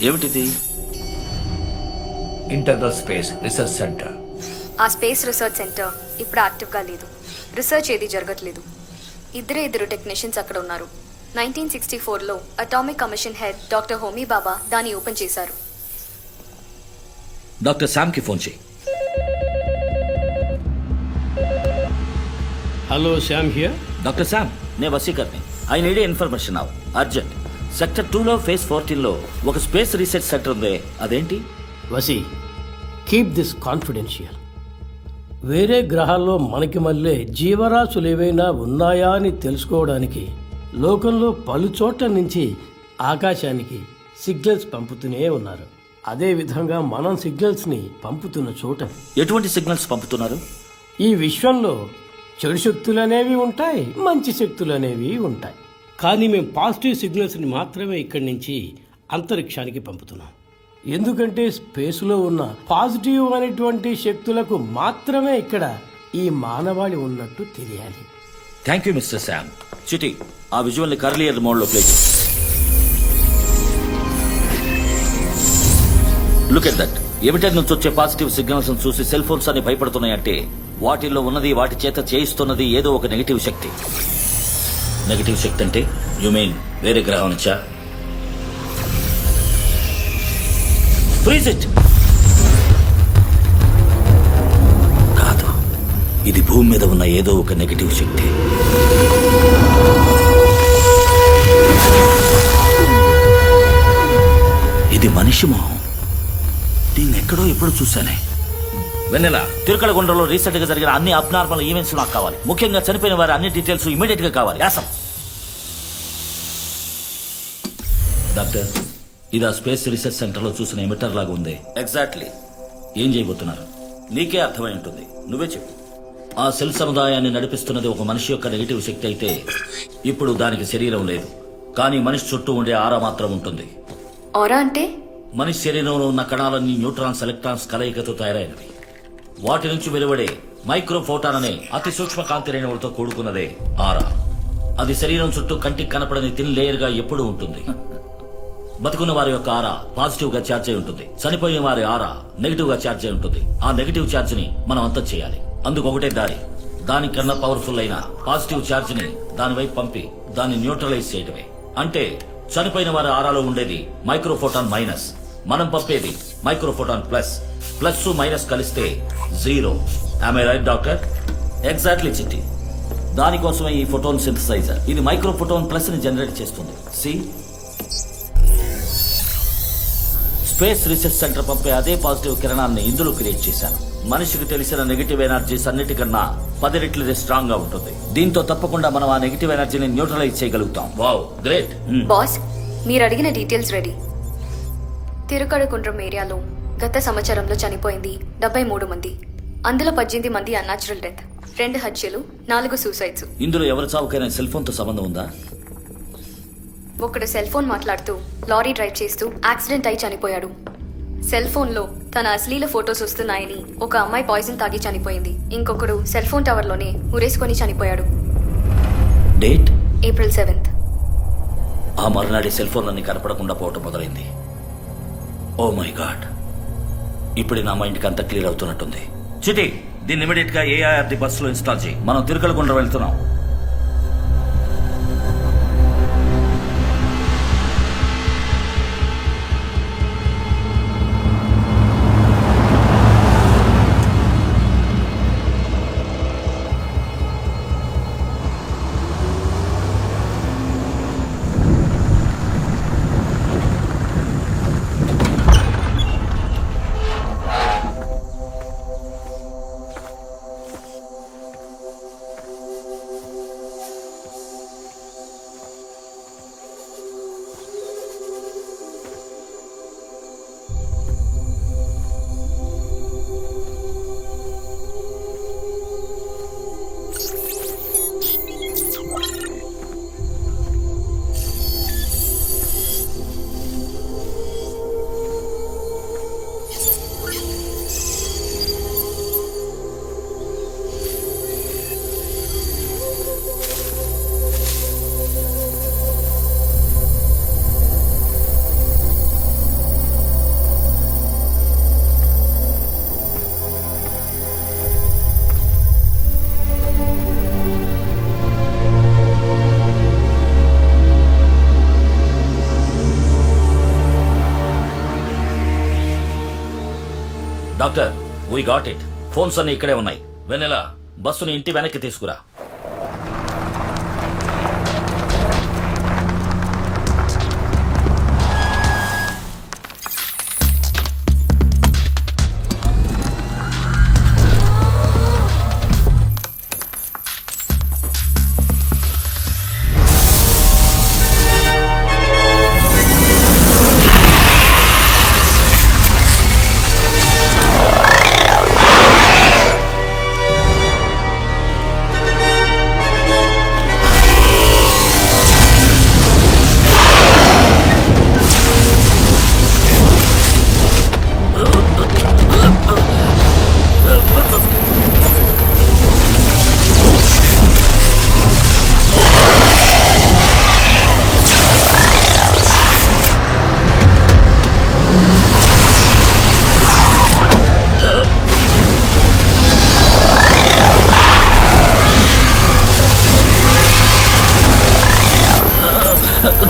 ఏమిటిది? Internal space research centre. ఆ space research centre ఇప్పుడు యాక్టివ్గా లేదు. రీసెర్చ్ ఏది జరగట్లేదు. ఇద్దరు టెక్నీషియన్స్ అక్కడ ఉన్నారు. 1964లో atomic commission head doctor Homi Bhabha దాన్ని ఓపెన్ చేశారు. డాక్టర్ శామ్కి ఫోన్ చేయి. Hello Shyam here. Doctor Shyam, నేను వసీకర్ని. I need information now, urgent. Sector 2లో ఫేజ్ 14లో ఒక స్పేస్ రీసెర్చ్ సెంటర్ ఉంది, అదేంటి? Vasi, keep this confidential. వేరే గ్రహాల్లో మనకి మళ్ళీ జీవరాశులు ఏవైనా ఉన్నాయా అని తెలుసుకోవడానికి లోకంలో పలు చోట్ల నుంచి ఆకాశానికి సిగ్నల్స్ పంపుతూనే ఉన్నారు. అదే విధంగా మనం సిగ్నల్స్ని పంపుతున్న చోట ఎటువంటి సిగ్నల్స్ పంపుతున్నారు? ఈ విశ్వంలో చెడు శక్తులు అనేవి ఉంటాయి, మంచి శక్తులు అనేవి ఉంటాయి. కానీ మేము పాజిటివ్ సిగ్నల్స్ని మాత్రమే ఇక్కడి నుంచి అంతరిక్షానికి పంపుతున్నాం. ఎందుకంటే స్పేస్లో ఉన్న పాజిటివ్ అనేటువంటి శక్తులకు మాత్రమే ఇక్కడ ఈ మానవాళి ఉన్నట్టు తెలియాలి. Thank you mister Sam. Chitti, ఆ విజువల్ని కర్లియర్ మోడ్లో ప్లే చేయి. Look at that. ఎమిటర్ నుంచి వచ్చే పాజిటివ్ సిగ్నల్స్ చూసి సెల్ ఫోన్స్ అని భయపడుతున్నాయంటే వాటిల్లో ఉన్నది, వాటి చేత చేయిస్తున్నది ఏదో ఒక నెగిటివ్ శక్తి. నెగిటివ్ శక్తి అంటే యు మీన్ వేరే గ్రహం నుంచా? Freeze it. కాదు, ఇది భూమి మీద ఉన్న ఏదో ఒక నెగిటివ్ శక్తి. ఇది మనిషి మొహం. దీన్ని ఎక్కడో ఎప్పుడు చూశానే. వెన్నెల, తిరుకలగొండలో రీసెంట్ గా జరిగిన అన్ని అబ్నార్మల్ ఈవెంట్స్ నాకు కావాలి. ముఖ్యంగా చనిపోయిన వారి అన్ని డీటెయిల్స్ ఇమీడియట్ గా కావాలి. యాసం. డాక్టర్, ఇది ఆ స్పేస్ రీసెర్చ్ సెంటర్ లో చూసిన ఎమిటర్ లాగా ఉంది. ఎగ్జాక్ట్లీ. ఏం చేయబోతున్నారు? నీకే అర్థమై ఉంటుంది, నువ్వే చెప్పు. ఆ సెల్ సముదాయాన్ని నడిపిస్తున్నది ఒక మనిషి యొక్క నెగిటివ్ శక్తి అయితే ఇప్పుడు దానికి శరీరం లేదు, కానీ మనిషి చుట్టూ ఉండే ఆరా మాత్రం ఉంటుంది. ఆరా అంటే? మనిషి శరీరంలో ఉన్న కణాలన్నీ న్యూట్రాన్స్, ఎలక్ట్రాన్స్ కలయికతో తయారైనవి. వాటి నుంచి వెలువడే మైక్రోఫోటాన్ అనే అతి సూక్ష్మ కాంతి రేణువులతో కూడుకున్నదే ఆరా. అది శరీరం చుట్టూ కంటికి కనపడని థిన్ లేయర్ గా ఎప్పుడూ ఉంటుంది. బతుకున్న వారి యొక్క ఆరా పాజిటివ్ గా ఛార్జ్ అయి ఉంటుంది, చనిపోయిన వారి ఆరా నెగిటివ్ గా ఛార్జ్ అయి ఉంటుంది. ఆ నెగిటివ్ ఛార్జ్ ని మనం అంతం చేయాలి. అందుకు ఒకటే దారి, దానికన్నా పవర్ఫుల్ అయిన పాజిటివ్ ఛార్జ్ ని దాని వైపు పంపి దాన్ని న్యూట్రలైజ్ చేయడమే. అంటే చనిపోయిన వారి ఆరాలో ఉండేది మైక్రోఫోటాన్ మైనస్, మనం పంపేది మైక్రోఫోటాన్ ప్లస్. ప్లస్ మైనస్ కలిస్తే 0. Am I right, doctor? Exactly చిట్టి. దానికోసమే ఈ ఫోటోన్ సింథసైజర్. ఇది మైక్రోఫోటోన్ ప్లస్ ని జనరేట్ చేస్తుంది. సి, స్పేస్ రీసెర్చ్ సెంటర్ పంపే అదే పాజిటివ్ కిరణాన్ని ఇందులో క్రియేట్ చేశాను. మనిషికి తెలిసిన నెగిటివ్ ఎనర్జీస్ అన్నిటికన్నా 10 రెట్లు స్ట్రాంగ్ గా ఉంటుంది. దీంతో తప్పకుండా మనం ఆ నెగిటివ్ ఎనర్జీని న్యూట్రలైజ్ చేయగలుగుతాం. Wow, great. బాస్, మీరు అడిగిన డీటెయిల్స్ రెడీ. తిరుకడకుండ్రం ఏరియాలో గత సంవత్సరంలో చనిపోయింది 73 మంది. అందులో 18 మంది అన్యాచురల్ డెత్, 2 హత్యలు, 4 సూసైడ్స్. ఇందులో ఎవరి చావుకైనా సెల్ ఫోన్ తో సంబంధం ఉందా? ఒకడు సెల్ ఫోన్ మాట్లాడుతూ లారీ డ్రైవ్ చేస్తూ యాక్సిడెంట్ అయి చనిపోయాడు. సెల్ ఫోన్ లో తన అశ్లీల ఫొటోస్ వస్తున్నాయని ఒక అమ్మాయి పాయిజన్ తాగి చనిపోయింది. ఇంకొకడు సెల్ ఫోన్ టవర్ లోనే ఉరేసుకొని చనిపోయాడు. Date April 7th. ఆ మరునాడి సెల్ ఫోన్లన్నీ కనపడకుండా పోవటం మొదలైంది. ఓ మై గాడ్, ఇప్పుడు నా మైండ్కి అంతా క్లియర్ అవుతున్నట్టుంది. చిటి, దీన్ని ఇమీడియట్ గా ఏఐఆర్డి బస్సులో ఇన్స్టాల్ చేయి. మనం తిరుకలగుండ్రం వెళ్తున్నాం. Doctor we got it. Phones అన్ని ఇక్కడే ఉన్నాయి. వెన్నెల బస్సుని ఇంటి వెనక్కి తీసుకురా.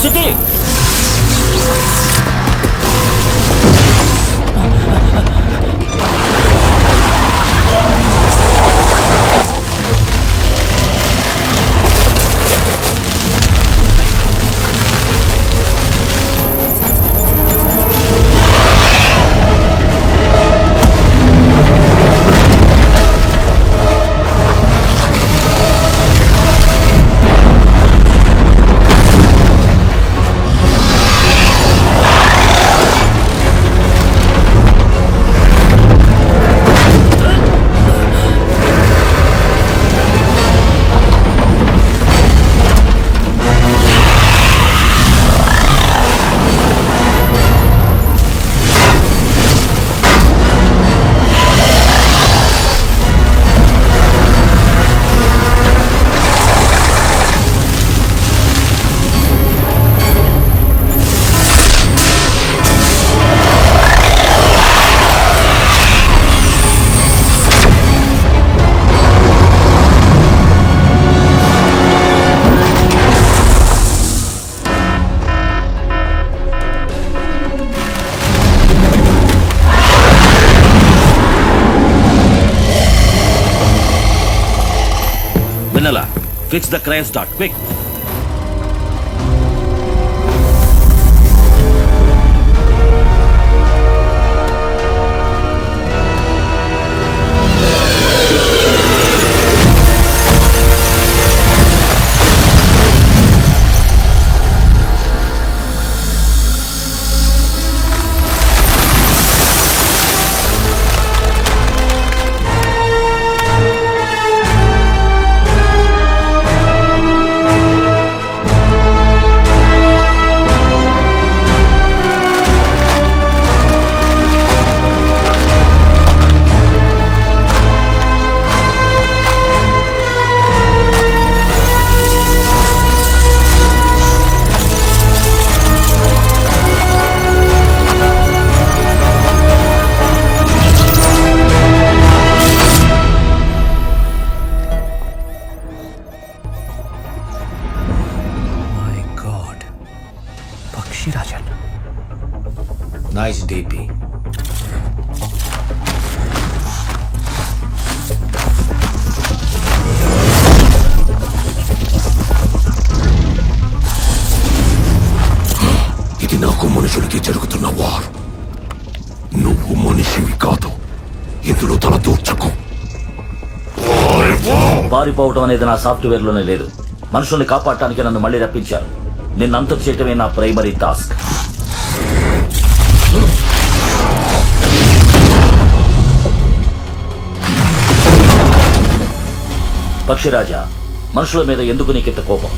Chitti Vennela fix the crime start quick. Nice DP. ఇది నాకు మనుషులకి జరుగుతున్న వార్. నువ్వు మనిషివి కాదు, ఇందులో తల దూర్చకు. పారిపోవటం అనేది నా సాఫ్ట్వేర్ లోనే లేదు. మనుషుల్ని కాపాడటానికి నన్ను మళ్ళీ రప్పించారు. నిన్నంతం చేయటమే నా ప్రైమరీ టాస్క్. పక్షిరాజా, మనుషుల మీద ఎందుకు నీకింత కోపం?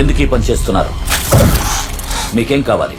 ఎందుకు ఈ పని చేస్తున్నారు? మీకేం కావాలి?